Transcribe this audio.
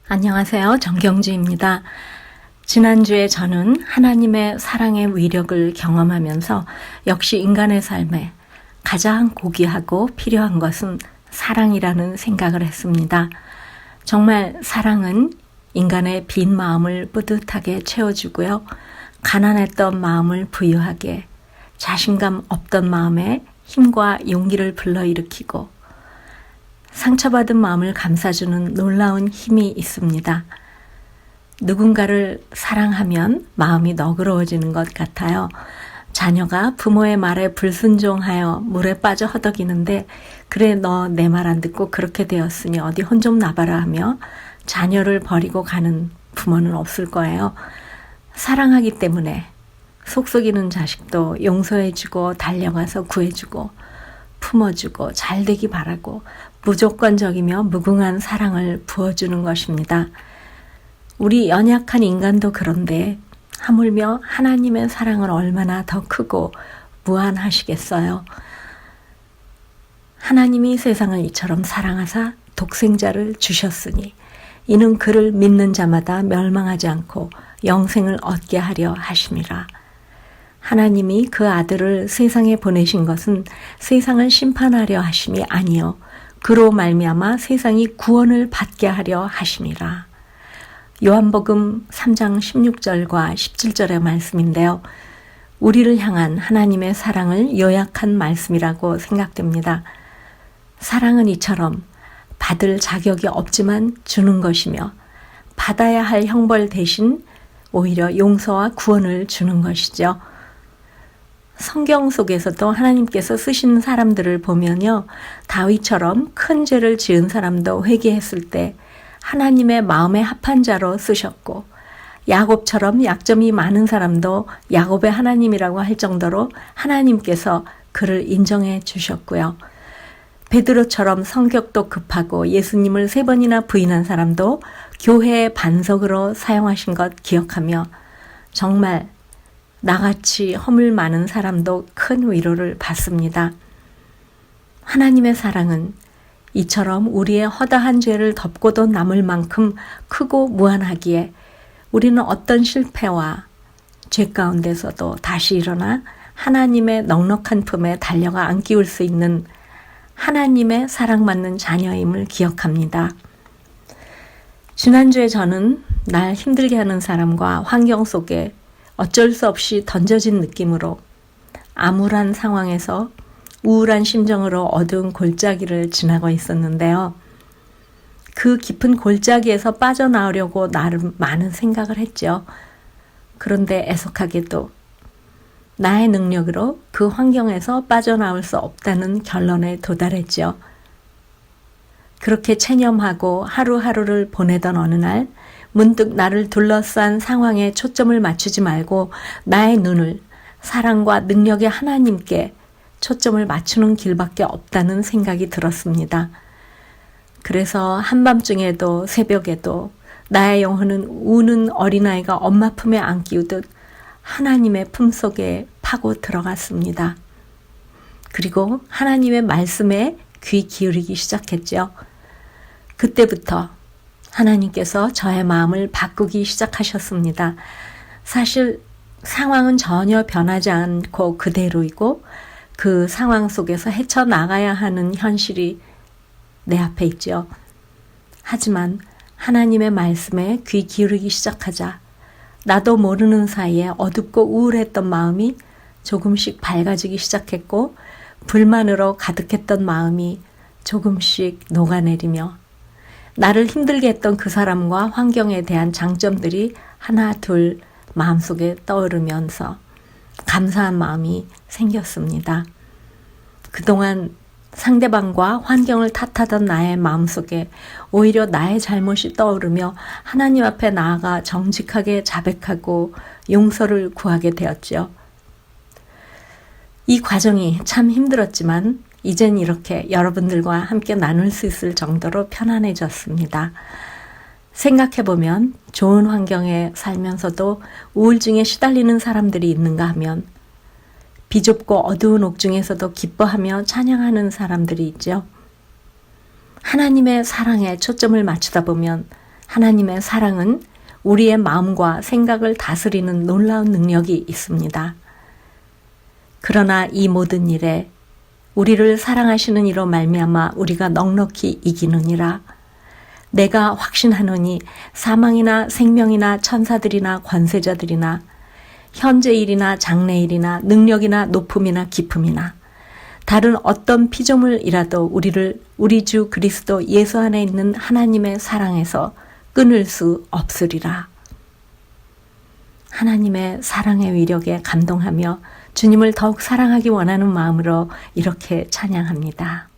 안녕하세요. 정경주입니다. 지난주에 저는 하나님의 사랑의 위력을 경험하면서 역시 인간의 삶에 가장 고귀하고 필요한 것은 사랑이라는 생각을 했습니다. 정말 사랑은 인간의 빈 마음을 뿌듯하게 채워주고요. 가난했던 마음을 부유하게, 자신감 없던 마음에 힘과 용기를 불러일으키고 상처받은 마음을 감싸주는 놀라운 힘이 있습니다. 누군가를 사랑하면 마음이 너그러워지는 것 같아요. 자녀가 부모의 말에 불순종하여 물에 빠져 허덕이는데 그래 너 내 말 안 듣고 그렇게 되었으니 어디 혼 좀 나봐라 하며 자녀를 버리고 가는 부모는 없을 거예요. 사랑하기 때문에 속썩이는 자식도 용서해주고 달려가서 구해주고 품어주고 잘되기 바라고 무조건적이며 무궁한 사랑을 부어주는 것입니다. 우리 연약한 인간도 그런데 하물며 하나님의 사랑은 얼마나 더 크고 무한하시겠어요. 하나님이 세상을 이처럼 사랑하사 독생자를 주셨으니 이는 그를 믿는 자마다 멸망하지 않고 영생을 얻게 하려 하심이라. 하나님이 그 아들을 세상에 보내신 것은 세상을 심판하려 하심이 아니요 그로 말미암아 세상이 구원을 받게 하려 하심이라. 요한복음 3장 16절과 17절의 말씀인데요. 우리를 향한 하나님의 사랑을 요약한 말씀이라고 생각됩니다. 사랑은 이처럼 받을 자격이 없지만 주는 것이며 받아야 할 형벌 대신 오히려 용서와 구원을 주는 것이죠. 성경 속에서도 하나님께서 쓰시는 사람들을 보면요. 다윗처럼 큰 죄를 지은 사람도 회개했을 때 하나님의 마음에 합한 자로 쓰셨고 야곱처럼 약점이 많은 사람도 야곱의 하나님이라고 할 정도로 하나님께서 그를 인정해 주셨고요. 베드로처럼 성격도 급하고 예수님을 3번이나 부인한 사람도 교회의 반석으로 사용하신 것 기억하며 정말 나같이 허물 많은 사람도 큰 위로를 받습니다. 하나님의 사랑은 이처럼 우리의 허다한 죄를 덮고도 남을 만큼 크고 무한하기에 우리는 어떤 실패와 죄 가운데서도 다시 일어나 하나님의 넉넉한 품에 달려가 안기울 수 있는 하나님의 사랑받는 자녀임을 기억합니다. 지난주에 저는 날 힘들게 하는 사람과 환경 속에 어쩔 수 없이 던져진 느낌으로 암울한 상황에서 우울한 심정으로 어두운 골짜기를 지나고 있었는데요. 그 깊은 골짜기에서 빠져나오려고 나름 많은 생각을 했죠. 그런데 애석하게도 나의 능력으로 그 환경에서 빠져나올 수 없다는 결론에 도달했죠. 그렇게 체념하고 하루하루를 보내던 어느 날 문득 나를 둘러싼 상황에 초점을 맞추지 말고 나의 눈을 사랑과 능력의 하나님께 초점을 맞추는 길밖에 없다는 생각이 들었습니다. 그래서 한밤중에도 새벽에도 나의 영혼은 우는 어린아이가 엄마 품에 안기우듯 하나님의 품속에 파고 들어갔습니다. 그리고 하나님의 말씀에 귀 기울이기 시작했죠. 그때부터 하나님께서 저의 마음을 바꾸기 시작하셨습니다. 사실 상황은 전혀 변하지 않고 그대로이고 그 상황 속에서 헤쳐나가야 하는 현실이 내 앞에 있죠. 하지만 하나님의 말씀에 귀 기울이기 시작하자 나도 모르는 사이에 어둡고 우울했던 마음이 조금씩 밝아지기 시작했고 불만으로 가득했던 마음이 조금씩 녹아내리며 나를 힘들게 했던 그 사람과 환경에 대한 장점들이 하나 둘 마음속에 떠오르면서 감사한 마음이 생겼습니다. 그동안 상대방과 환경을 탓하던 나의 마음속에 오히려 나의 잘못이 떠오르며 하나님 앞에 나아가 정직하게 자백하고 용서를 구하게 되었죠. 이 과정이 참 힘들었지만 이젠 이렇게 여러분들과 함께 나눌 수 있을 정도로 편안해졌습니다. 생각해보면 좋은 환경에 살면서도 우울증에 시달리는 사람들이 있는가 하면 비좁고 어두운 옥중에서도 기뻐하며 찬양하는 사람들이 있죠. 하나님의 사랑에 초점을 맞추다 보면 하나님의 사랑은 우리의 마음과 생각을 다스리는 놀라운 능력이 있습니다. 그러나 이 모든 일에 우리를 사랑하시는 이로 말미암아 우리가 넉넉히 이기느니라. 내가 확신하노니 사망이나 생명이나 천사들이나 권세자들이나 현재일이나 장래일이나 능력이나 높음이나 깊음이나 다른 어떤 피조물이라도 우리를 우리 주 그리스도 예수 안에 있는 하나님의 사랑에서 끊을 수 없으리라. 하나님의 사랑의 위력에 감동하며 주님을 더욱 사랑하기 원하는 마음으로 이렇게 찬양합니다.